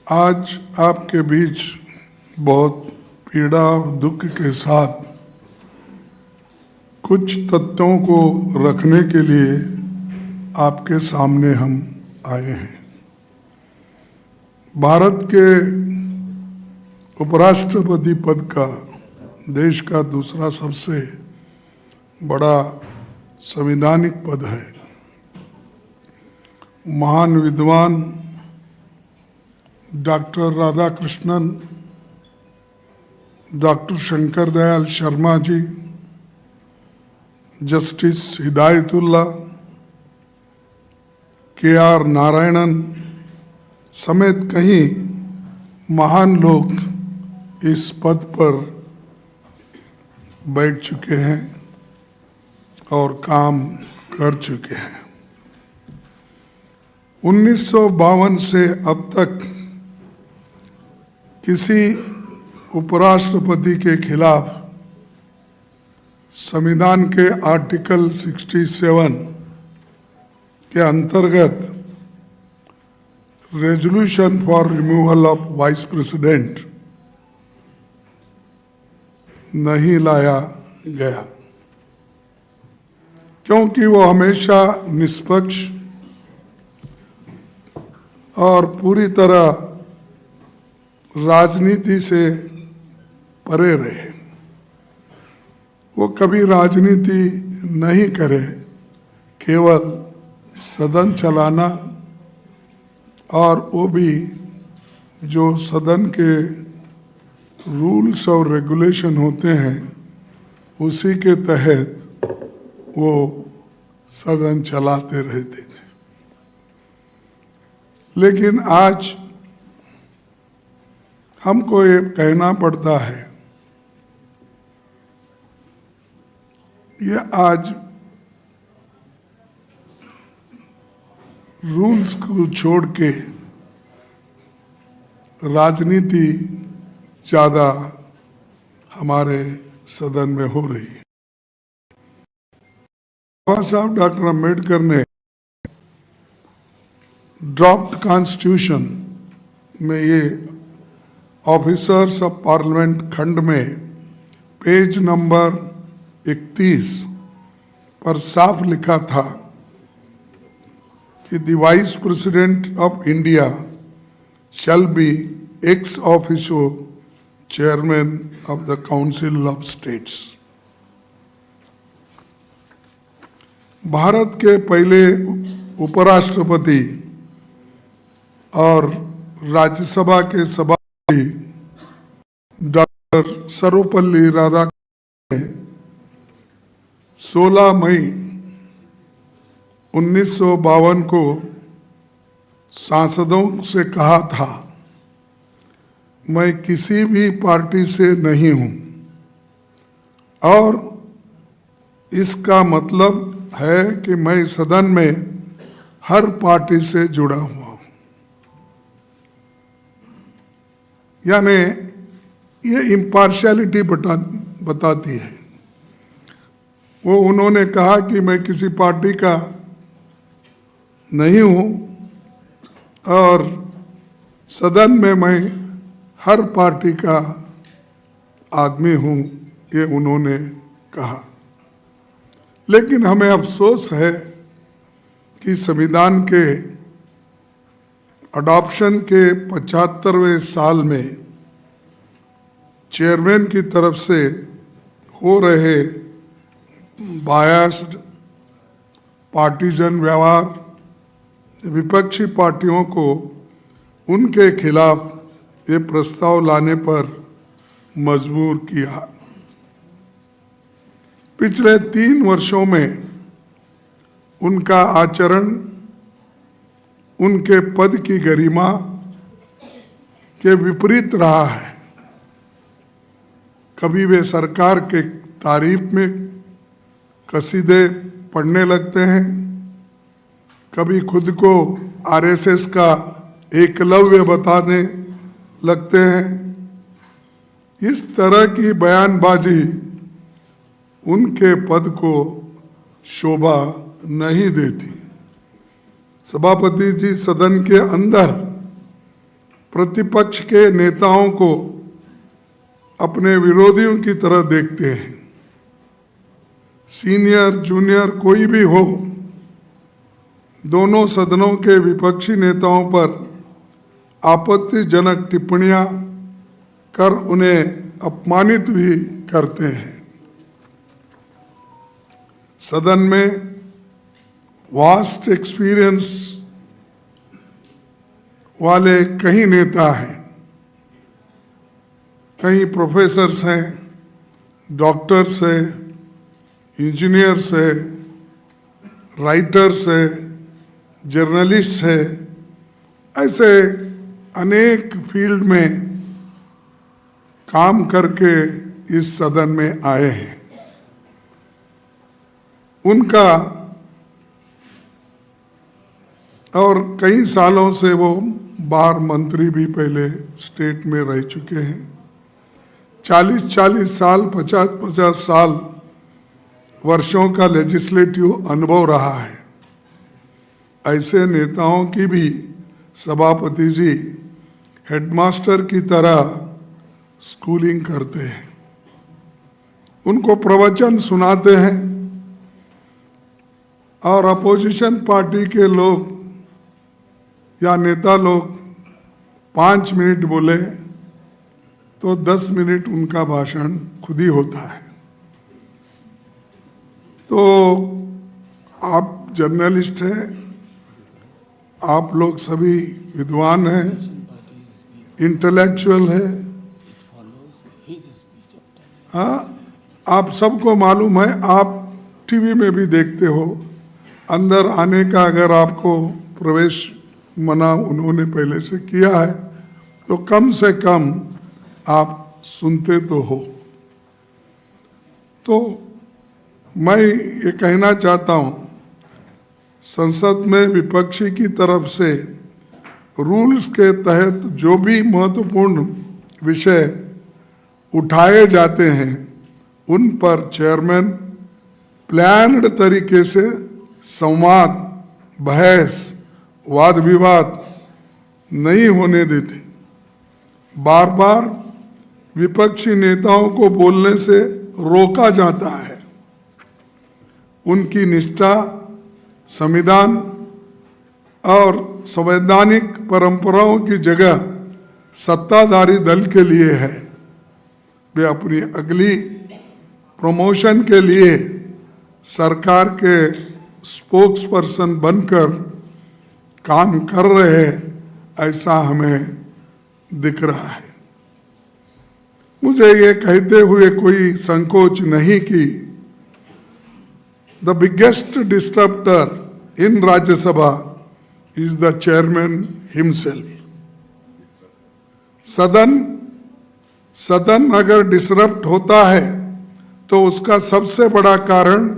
आज आपके बीच बहुत पीड़ा और दुख के साथ कुछ तथ्यों को रखने के लिए आपके सामने हम आए हैं। भारत के उपराष्ट्रपति पद का देश का दूसरा सबसे बड़ा संवैधानिक पद है। महान विद्वान doctor Radhakrishnan, doctor Shankar Dayal Sharma ji, justice Hidayatullah, KR. Narayanan समेत कई महान लोग इस पद पर बैठ चुके हैं और काम कर चुके हैं। 1952 से अब तक किसी उपराष्ट्रपति के खिलाफ संविधान के आर्टिकल 67 के अंतर्गत resolution for removal of vice president नहीं लाया गया, क्योंकि वो हमेशा निष्पक्ष और पूरी तरह राजनीति से परे रहे। वो कभी राजनीति नहीं करे, केवल सदन चलाना और वो भी जो सदन के रूल्स और रेगुलेशन होते हैं उसी के तहत वो सदन चलाते रहते थे। लेकिन आज हमको ये कहना पड़ता है, ये आज रूल्स को छोड़ के राजनीति ज़्यादा हमारे सदन में हो रही है। बाबा साहब डॉक्टर अम्बेडकर ने ड्राफ्ट कॉन्स्टिट्यूशन में ये ऑफिसर्स ऑफ पार्लियामेंट खंड में पेज नंबर 31 पर साफ लिखा था कि the vice president of India shall be ex officio chairman of the council of states. Bharat के पहले उपराष्ट्रपति और राज्यसभा के सभापति डॉक्टर सर्वपल्ली राधाकृष्णन ने 16 मई 1952 को सांसदों से कहा था, मैं किसी भी पार्टी से नहीं हूं और इसका मतलब है कि मैं सदन में हर पार्टी से जुड़ा हुआ हूं। यानी ये इम्पार्शियलिटी बताती है। वो उन्होंने कहा कि मैं किसी पार्टी का नहीं हूं और सदन में मैं हर पार्टी का आदमी हूं, ये उन्होंने कहा। लेकिन हमें अफसोस है कि संविधान के अडॉप्शन के 75वें साल में चेयरमैन की तरफ से हो रहे बायस्ड पार्टीजन व्यवहार विपक्षी पार्टियों को उनके खिलाफ ये प्रस्ताव लाने पर मजबूर किया। पिछले 3 वर्षों में उनका आचरण उनके पद की गरिमा के विपरीत रहा है। कभी वे सरकार के तारीफ में कसीदे पढ़ने लगते हैं, कभी खुद को आरएसएस का एकलव्य बताने लगते हैं। इस तरह की बयानबाजी उनके पद को शोभा नहीं देती। सभापति जी सदन के अंदर प्रतिपक्ष के नेताओं को अपने विरोधियों की तरह देखते हैं। सीनियर जूनियर कोई भी हो, दोनों सदनों के विपक्षी नेताओं पर आपत्तिजनक टिप्पणियां कर उन्हें अपमानित भी करते हैं। सदन में वास्ट एक्सपीरियंस वाले कई नेता हैं, कई प्रोफेसर्स हैं, डॉक्टर्स हैं, इंजीनियर्स हैं, राइटर्स हैं, जर्नलिस्ट हैं, ऐसे अनेक फील्ड में काम करके इस सदन में आए हैं। उनका और कई सालों से वो बार मंत्री भी पहले स्टेट में रह चुके हैं। 40-40 साल, 50-50 साल वर्षों का लेजिस्लेटिव अनुभव रहा है। ऐसे नेताओं की भी सभापति जी हेडमास्टर की तरह स्कूलिंग करते हैं, उनको प्रवचन सुनाते हैं, और अपोजिशन पार्टी के लोग या नेता लोग 5 मिनट बोले तो 10 मिनट उनका भाषण खुद ही होता है। तो आप जर्नलिस्ट हैं, आप लोग सभी विद्वान हैं, इंटेलेक्चुअल है, हाँ, आप सबको मालूम है, आप टीवी में भी देखते हो, अंदर आने का अगर आपको प्रवेश मना उन्होंने पहले से किया है तो कम से कम आप सुनते तो हो। तो मैं ये कहना चाहता हूँ, संसद में विपक्षी की तरफ से रूल्स के तहत जो भी महत्वपूर्ण विषय उठाए जाते हैं उन पर चेयरमैन प्लान्ड तरीके से संवाद, बहस, वाद विवाद नहीं होने देते। बार बार विपक्षी नेताओं को बोलने से रोका जाता है। उनकी निष्ठा संविधान और संवैधानिक परंपराओं की जगह सत्ताधारी दल के लिए है। वे अपनी अगली प्रमोशन के लिए सरकार के स्पोक्स पर्सन बनकर काम कर रहे हैं, ऐसा हमें दिख रहा है। मुझे ये कहते हुए कोई संकोच नहीं कि the biggest disturber in Rajya Sabha is the chairman himself. सदन अगर डिसरप्ट होता है तो उसका सबसे बड़ा कारण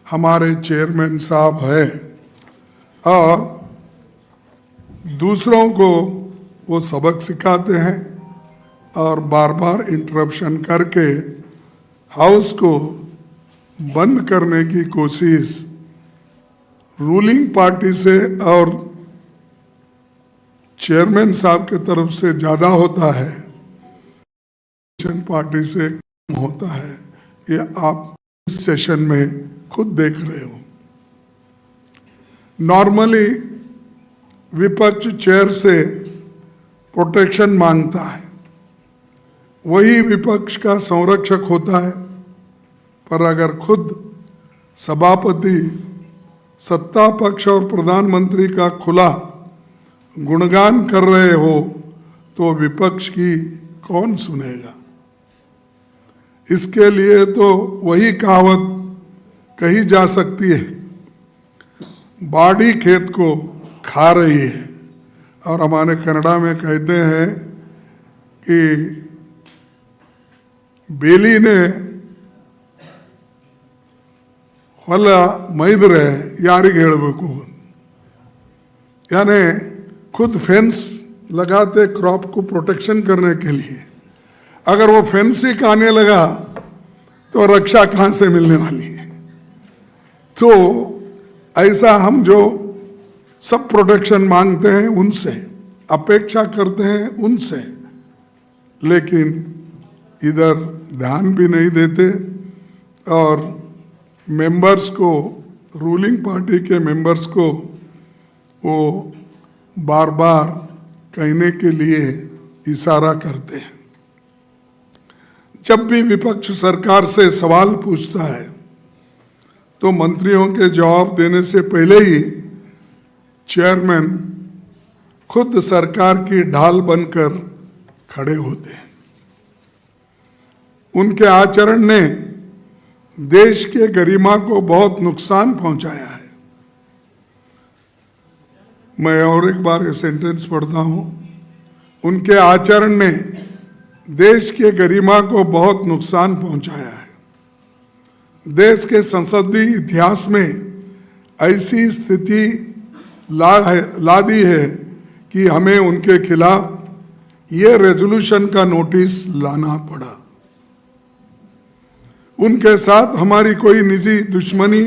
हमारे चेयरमैन साहब है, और दूसरों को वो सबक सिखाते हैं और बार बार इंटरप्शन करके हाउस को बंद करने की कोशिश रूलिंग पार्टी से और चेयरमैन साहब के तरफ से ज़्यादा होता है, पार्टी से कम होता है। ये आप इस सेशन में खुद देख रहे हो। नॉर्मली विपक्ष चेयर से प्रोटेक्शन मांगता है, वही विपक्ष का संरक्षक होता है। पर अगर खुद सभापति सत्ता पक्ष और प्रधानमंत्री का खुला गुणगान कर रहे हो तो विपक्ष की कौन सुनेगा? इसके लिए तो वही कहावत कही जा सकती है, बाड़ी खेत को खा रही है। और हमारे कन्नड़ा में कहते हैं कि बेली ने ಹೊಲ ಮೈದ್ರೆ ಯಾರಿಗೆ ಹೇಳಬೇಕು, यानी खुद फेंस लगाते क्रॉप को प्रोटेक्शन करने के लिए, अगर वो फेंस ही खाने लगा तो रक्षा कहाँ से मिलने वाली है? तो ऐसा हम जो सब प्रोटेक्शन मांगते हैं उनसे अपेक्षा करते हैं उनसे, लेकिन इधर ध्यान भी नहीं देते और मेंबर्स को, रूलिंग पार्टी के मेंबर्स को वो बार बार कहने के लिए इशारा करते हैं। जब भी विपक्ष सरकार से सवाल पूछता है तो मंत्रियों के जवाब देने से पहले ही चेयरमैन खुद सरकार की ढाल बनकर खड़े होते हैं। उनके आचरण ने देश के गरिमा को बहुत नुकसान पहुंचाया है। मैं और एक बार ये सेंटेंस पढ़ता हूं। उनके आचरण ने देश के गरिमा को बहुत नुकसान पहुंचाया है। देश के संसदीय इतिहास में ऐसी स्थिति ला दी है कि हमें उनके खिलाफ ये रेजोल्यूशन का नोटिस लाना पड़ा। उनके साथ हमारी कोई निजी दुश्मनी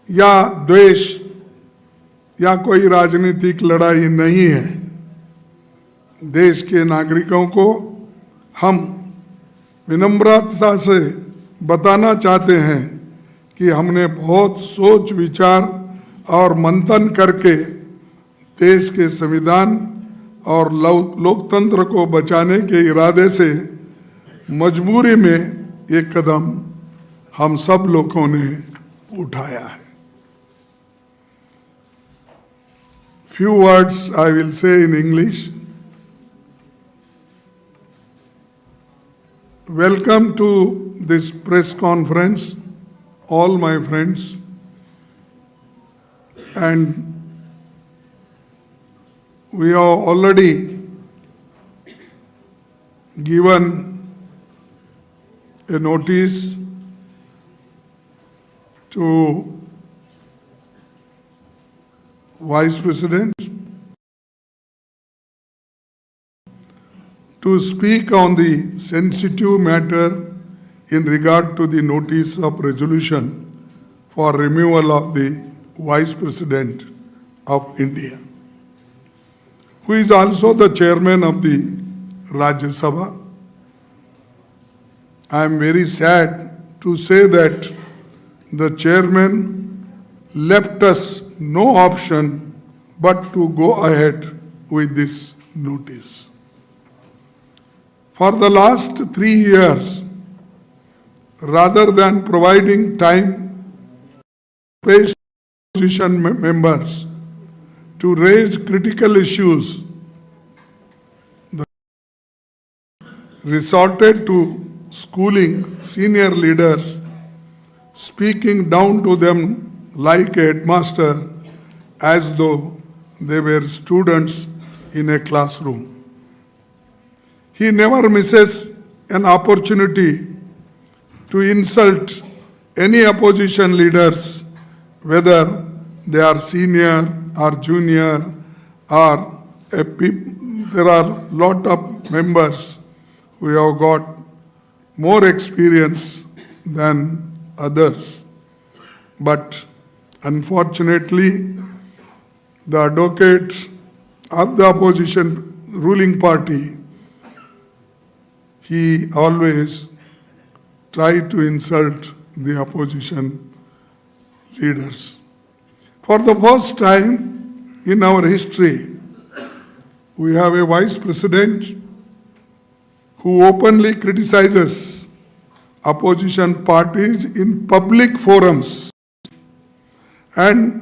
या द्वेष या कोई राजनीतिक लड़ाई नहीं है। देश के नागरिकों को हम विनम्रता से बताना चाहते हैं कि हमने बहुत सोच विचार और मंथन करके देश के संविधान और लोकतंत्र को बचाने के इरादे से मजबूरी में एक कदम हम सब लोगों ने उठाया है। Few words I will say in English. Welcome to this press conference, all my friends, and we have already given a notice to Vice President to speak on the sensitive matter in regard to the notice of resolution for removal of the Vice President of India, who is also the chairman of the Rajya Sabha. I am very sad to say that the chairman left us no option but to go ahead with this notice. For the last 3 years, rather than providing time to opposition members to raise critical issues, the resorted to schooling senior leaders, speaking down to them like a headmaster as though they were students in a classroom. He never misses an opportunity to insult any opposition leaders, whether they are senior or junior, or there are lot of members who have got more experience than others. But unfortunately, the advocate of the opposition ruling party, he always tried to insult the opposition leaders. For the first time in our history, we have a vice president who openly criticizes opposition parties in public forums and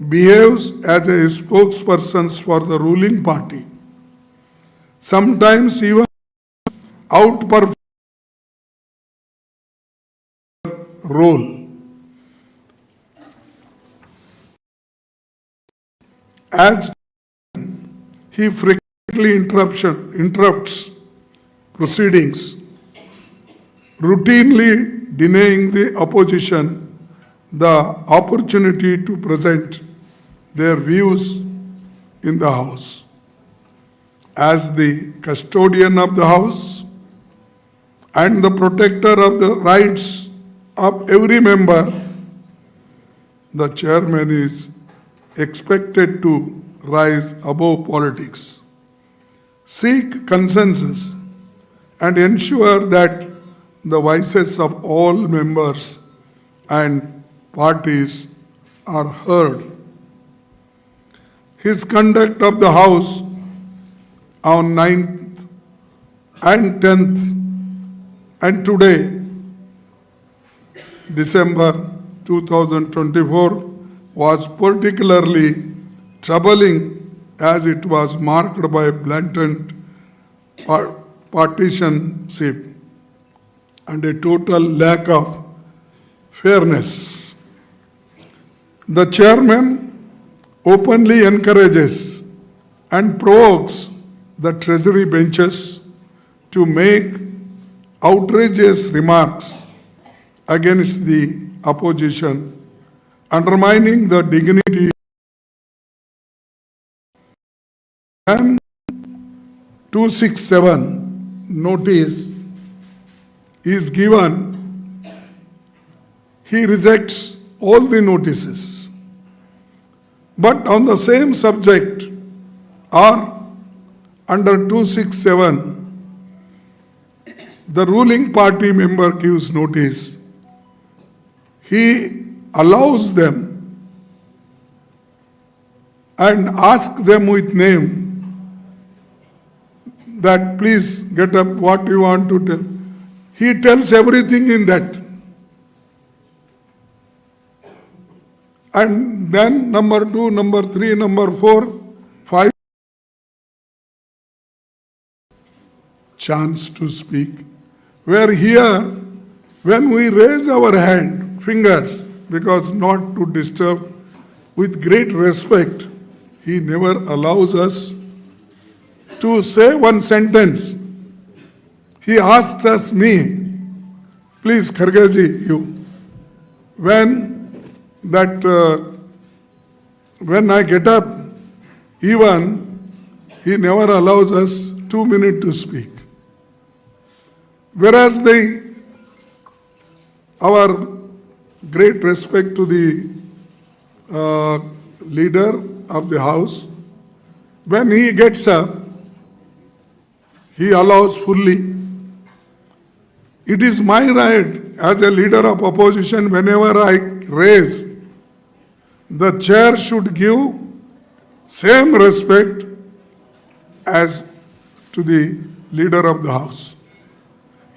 behaves as a spokesperson for the ruling party, sometimes even outperform role. As he frequently interrupts proceedings, routinely denying the opposition the opportunity to present their views in the House. As the custodian of the House and the protector of the rights of every member, the chairman is expected to rise above politics, seek consensus, and ensure that the voices of all members and parties are heard. His conduct of the House on 9th and 10th and today, December 2024, was particularly troubling as it was marked by blatant partisanship and a total lack of fairness. The chairman openly encourages and provokes the treasury benches to make outrageous remarks against the opposition, undermining the dignity. And 267 notice is given, he rejects all the notices. But on the same subject or under 267, the ruling party member gives notice. He allows them and asks them with name that please get up, what you want to tell. He tells everything in that. And then number 2, number 3, number 4, 5, chance to speak. Where here, when we raise our hand, fingers, because not to disturb, with great respect, he never allows us to say one sentence. He asks us, me, please Khargeji, you, when I get up, even he never allows us 2 minutes to speak. Whereas our great respect to the leader of the house, when he gets up, he allows fully. It is my right as a leader of opposition, whenever I raise, the chair should give same respect as to the leader of the house.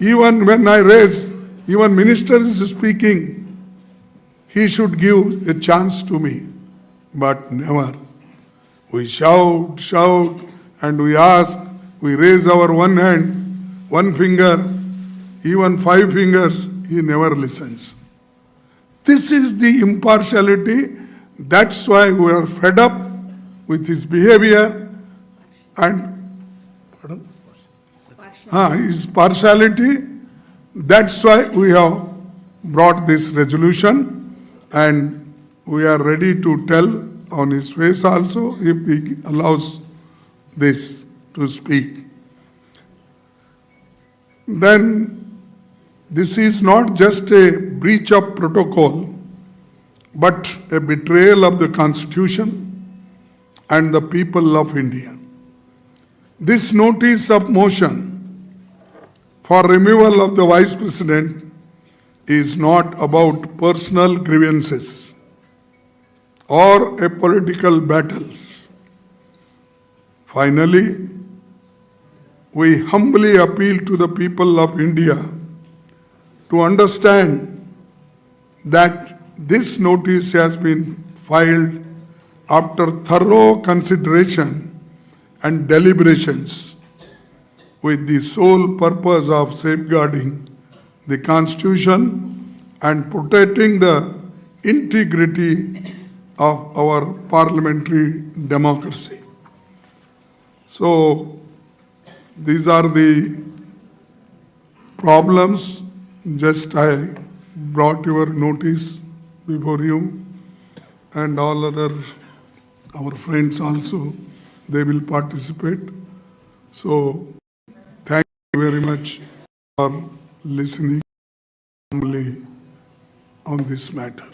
Even when I raise, even minister is speaking, he should give a chance to me, but never. We shout, and we ask, we raise our one hand, one finger, even 5 fingers, he never listens. This is the impartiality. That's why we are fed up with his behavior and his partiality. That's why we have brought this resolution, and we are ready to tell on his face also if he allows this to speak. Then this is not just a breach of protocol, but a betrayal of the Constitution and the people of India. This notice of motion for removal of the Vice President is not about personal grievances or a political battles. Finally, we humbly appeal to the people of India to understand that this notice has been filed after thorough consideration and deliberations with the sole purpose of safeguarding the Constitution and protecting the integrity of our parliamentary democracy. So, these are the problems. Just I brought your notice before you, and all other our friends also, they will participate. So thank you very much for listening on this matter.